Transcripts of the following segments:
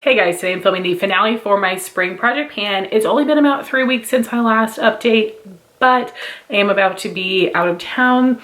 Hey guys, today I'm filming the finale for my spring project pan. It's only been about 3 weeks since my last update, but I am about to be out of town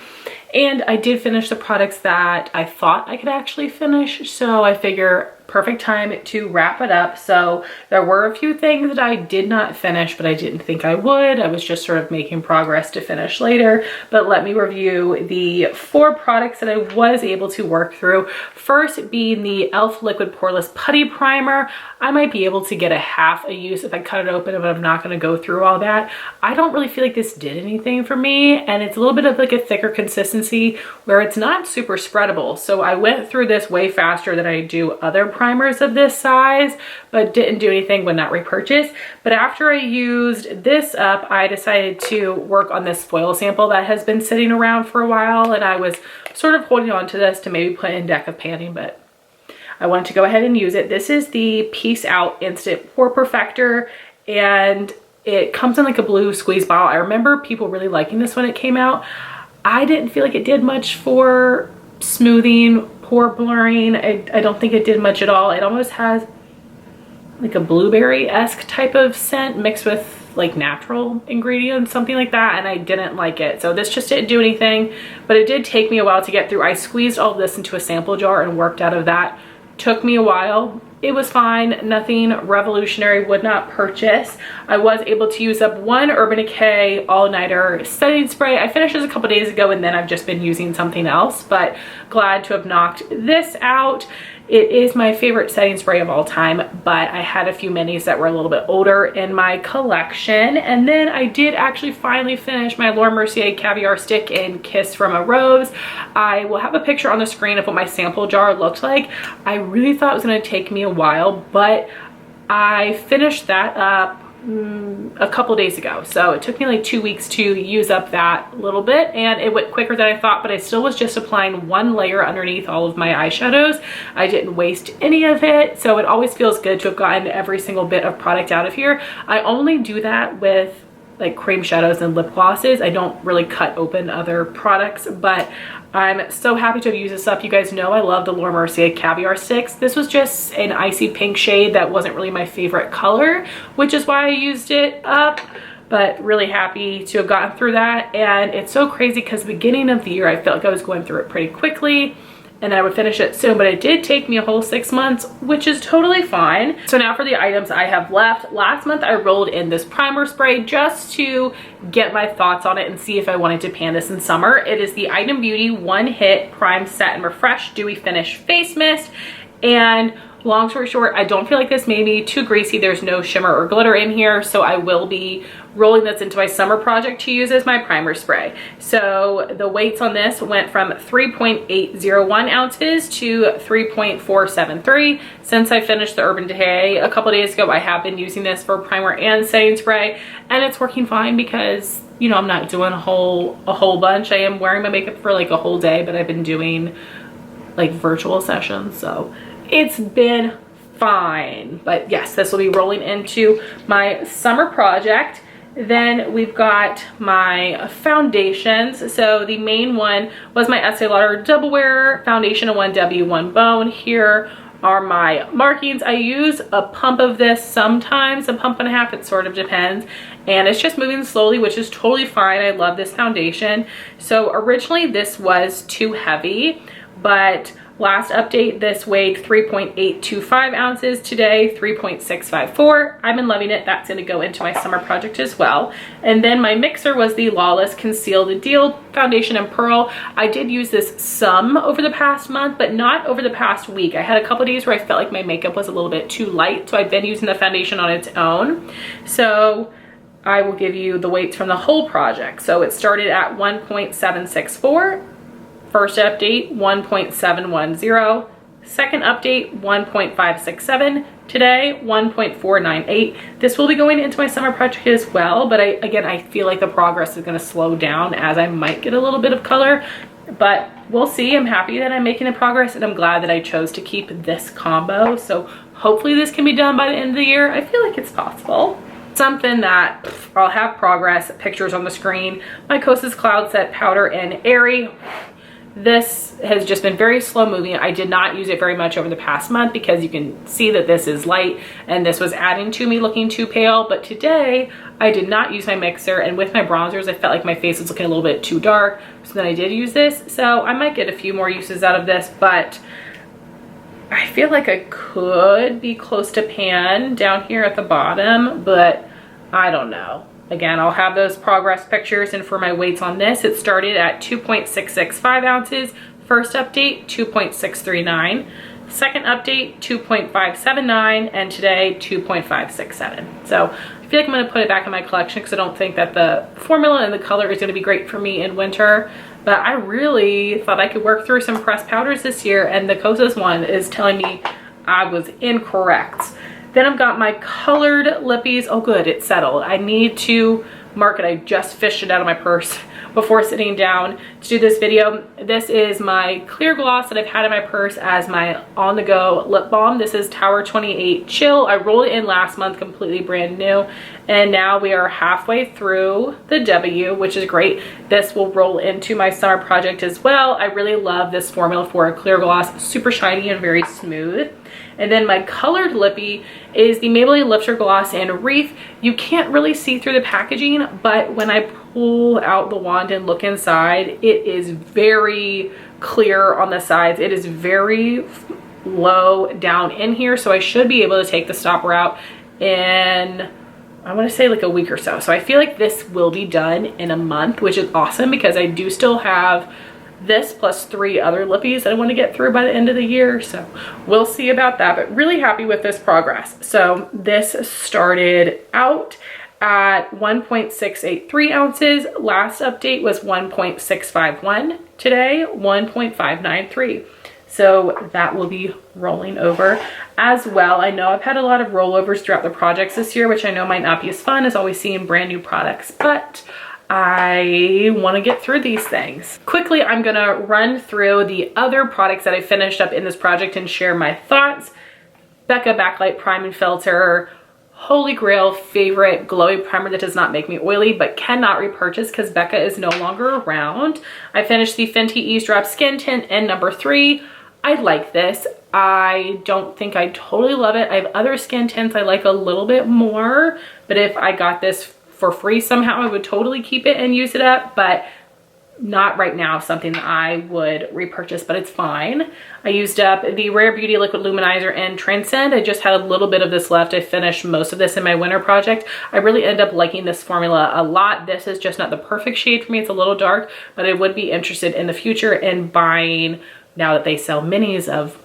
and I did finish the products that I thought I could actually finish, so I figure perfect time to wrap it up. So there were a few things that I did not finish, but I didn't think I would. I was just sort of making progress to finish later. But let me review the 4 products that I was able to work through. First being the e.l.f. Liquid Poreless Putty Primer. I might be able to get a half a use if I cut it open, but I'm not going to go through all that. I don't really feel like this did anything for me, and it's a little bit of like a thicker consistency where it's not super spreadable. So I went through this way faster than I do other primers of this size, but didn't do anything, would not repurchase. But after I used this up, I decided to work on this foil sample that has been sitting around for a while, and I was sort of holding on to this to maybe put in deck of panning, but I wanted to go ahead and use it. This is the Peace Out Instant Pore Perfector, and it comes in like a blue squeeze bottle. I remember people really liking this when it came out. I didn't feel like it did much for smoothing, pore blurring. I don't think it did much at all. It almost has like a blueberry-esque type of scent mixed with like natural ingredients, something like that, and I didn't like it. So this just didn't do anything, but it did take me a while to get through. I squeezed all of this into a sample jar and worked out of that. Took me a while. It was fine, nothing revolutionary, would not purchase. I was able to use up one Urban Decay all-nighter setting spray. I finished this a couple days ago and then I've just been using something else, but glad to have knocked this out. It is my favorite setting spray of all time, but I had a few minis that were a little bit older in my collection. And then I did actually finally finish my Mercier Caviar Stick in Kiss from a Rose. I will have a picture on the screen of what my sample jar looked like. I really thought it was going to take me a while, but I finished that up a couple days ago. So it took me like 2 weeks to use up that little bit, and it went quicker than I thought, but I still was just applying one layer underneath all of my eyeshadows. I didn't waste any of it, so it always feels good to have gotten every single bit of product out of here. I only do that with like cream shadows and lip glosses. I don't really cut open other products, but I'm so happy to have used this up. You guys know I love the Mercier Caviar Sticks. This was just an icy pink shade that wasn't really my favorite color, which is why I used it up, but really happy to have gotten through that. And it's so crazy because beginning of the year, I felt like I was going through it pretty quickly and I would finish it soon, but it did take me a whole 6 months, which is totally fine. So now for the items I have left. Last month I rolled in this primer spray just to get my thoughts on it and see if I wanted to pan this in summer. It is the Item Beauty One Hit Prime Set and Refresh Dewy Finish Face Mist, and long story short, I don't feel like this made me too greasy. There's no shimmer or glitter in here, so I will be rolling this into my summer project to use as my primer spray. So the weights on this went from 3.801 ounces to 3.473. Since I finished the Urban Decay a couple days ago, I have been using this for primer and setting spray, and it's working fine because, you know, I'm not doing a whole bunch. I am wearing my makeup for like a whole day, but I've been doing like virtual sessions, so it's been fine. But yes, this will be rolling into my summer project. Then we've got my foundations. So the main one was my Estee Lauder Double Wear Foundation in 1W 1 Bone. Here are my markings. I use a pump of this sometimes, a pump and a half, it sort of depends. And it's just moving slowly, which is totally fine. I love this foundation. So originally this was too heavy, but last update, this weighed 3.825 ounces. Today, 3.654. I've been loving it. That's going to go into my summer project as well. And then my mixer was the Lawless Conceal the Deal Foundation in Pearl. I did use this some over the past month, but not over the past week. I had a couple days where I felt like my makeup was a little bit too light, so I've been using the foundation on its own. So I will give you the weights from the whole project. So it started at 1.764. First update, 1.710. Second update, 1.567. Today, 1.498. This will be going into my summer project as well, but I feel like the progress is going to slow down as I might get a little bit of color, but we'll see. I'm happy that I'm making a progress, and I'm glad that I chose to keep this combo. So hopefully this can be done by the end of the year. I feel like it's possible. Something that I'll have progress, pictures on the screen. My Kosas Cloud Set Powder in Airy. This has just been very slow moving. I did not use it very much over the past month because you can see that this is light and this was adding to me looking too pale. But today I did not use my mixer, and with my bronzers, I felt like my face was looking a little bit too dark. So then I did use this. So I might get a few more uses out of this, but I feel like I could be close to pan down here at the bottom, but I don't know. Again, I'll have those progress pictures, and for my weights on this, it started at 2.665 ounces. First update, 2.639. Second update, 2.579, and today, 2.567. So I feel like I'm gonna put it back in my collection because I don't think that the formula and the color is gonna be great for me in winter. But I really thought I could work through some pressed powders this year, and the Kosas one is telling me I was incorrect. Then I've got my colored lippies. Oh good, it's settled. I need to mark it. I just fished it out of my purse before sitting down to do this video. This is my clear gloss that I've had in my purse as my on-the-go lip balm. This is Tower 28 Chill. I rolled it in last month, completely brand new. And now we are halfway through the W, which is great. This will roll into my summer project as well. I really love this formula for a clear gloss. Super shiny and very smooth. And then my colored lippy is the Maybelline Lifter Gloss in Reef. You can't really see through the packaging, but when I pull out the wand and look inside, it is very clear on the sides. It is very low down in here, so I should be able to take the stopper out in, I want to say like a week or so. So I feel like this will be done in a month, which is awesome because I do still have this plus 3 other lippies that I want to get through by the end of the year. So we'll see about that, but really happy with this progress. So this started out at 1.683 ounces. Last update was 1.651. Today, 1.593. So that will be rolling over as well. I know I've had a lot of rollovers throughout the projects this year, which I know might not be as fun as always seeing brand new products, but I want to get through these things. Quickly, I'm going to run through the other products that I finished up in this project and share my thoughts. Becca Backlight Prime and Filter, holy grail favorite glowy primer that does not make me oily but cannot repurchase because Becca is no longer around. I finished the Fenty Eaze Drop Skin Tint in number 3. I like this. I don't think I totally love it. I have other skin tints I like a little bit more, but if I got this for free somehow, I would totally keep it and use it up, but not right now something that I would repurchase, but it's fine. I used up the Rare Beauty Liquid Luminizer in Transcend. I just had a little bit of this left. I finished most of this in my winter project. I really end up liking this formula a lot. This is just not the perfect shade for me. It's a little dark, but I would be interested in the future in buying, now that they sell minis of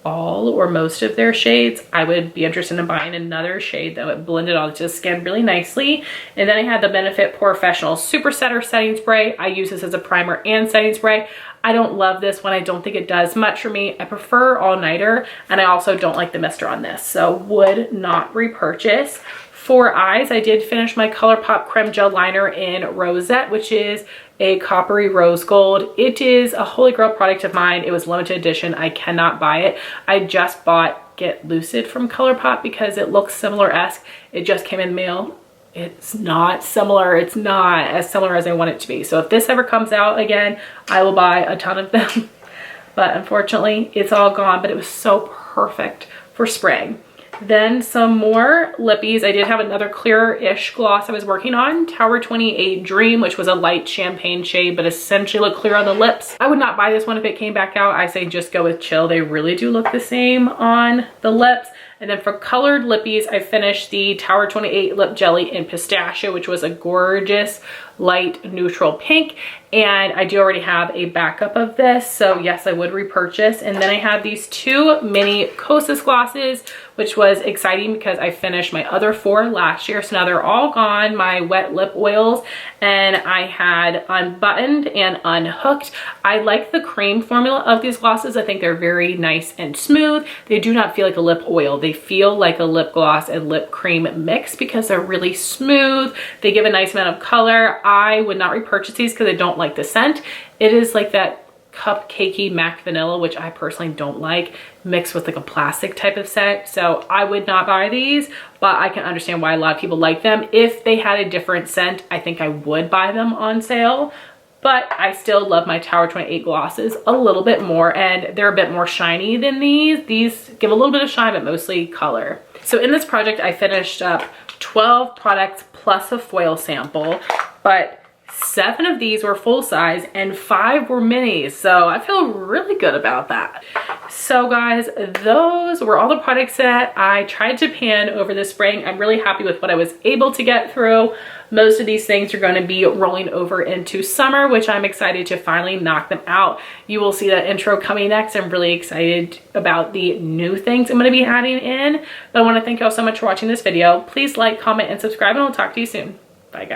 all or most of their shades, I would be interested in buying another shade that would blend it onto the skin really nicely. And then I had the Benefit POREfessional Super Setter Setting Spray. I use this as a primer and setting spray. I don't love this one. I don't think it does much for me. I prefer All Nighter, and I also don't like the mister on this, so would not repurchase. For eyes, I did finish my ColourPop Creme Gel Liner in Rosette, which is a coppery rose gold. It is a holy grail product of mine. It was limited edition. I cannot buy it. I just bought Get Lucid from ColourPop because it looks similar-esque. It just came in the mail. It's not similar. It's not as similar as I want it to be. So if this ever comes out again, I will buy a ton of them. But unfortunately, it's all gone, but it was so perfect for spring. Then some more lippies. I did have another clear-ish gloss I was working on, Tower 28 Dream, which was a light champagne shade, but essentially looked clear on the lips. I would not buy this one if it came back out. I say just go with Chill. They really do look the same on the lips. And then for colored lippies, I finished the Tower 28 Lip Jelly in Pistachio, which was a gorgeous light neutral pink. And I do already have a backup of this, so yes, I would repurchase. And then I have these 2 mini Kosas glosses, which was exciting because I finished my other 4 last year, so now they're all gone, my wet lip oils. And I had Unbuttoned and Unhooked. I like the cream formula of these glosses. I think they're very nice and smooth. They do not feel like a lip oil. They feel like a lip gloss and lip cream mix because they're really smooth. They give a nice amount of color. I would not repurchase these because I don't like the scent. It is like that cupcakey MAC vanilla, which I personally don't like, mixed with like a plastic type of scent. So I would not buy these, but I can understand why a lot of people like them. If they had a different scent, I think I would buy them on sale. but I still love my Tower 28 glosses a little bit more, and they're a bit more shiny than these. These give a little bit of shine, but mostly color. So in this project, I finished up 12 products plus a foil sample, but 7 of these were full size and 5 were minis. So I feel really good about that. So guys, those were all the products that I tried to pan over the spring. I'm really happy with what I was able to get through. Most of these things are going to be rolling over into summer, which I'm excited to finally knock them out. You will see that intro coming next. I'm really excited about the new things I'm going to be adding in. But I want to thank you all so much for watching this video. Please like, comment, and subscribe, and I'll talk to you soon. Bye guys.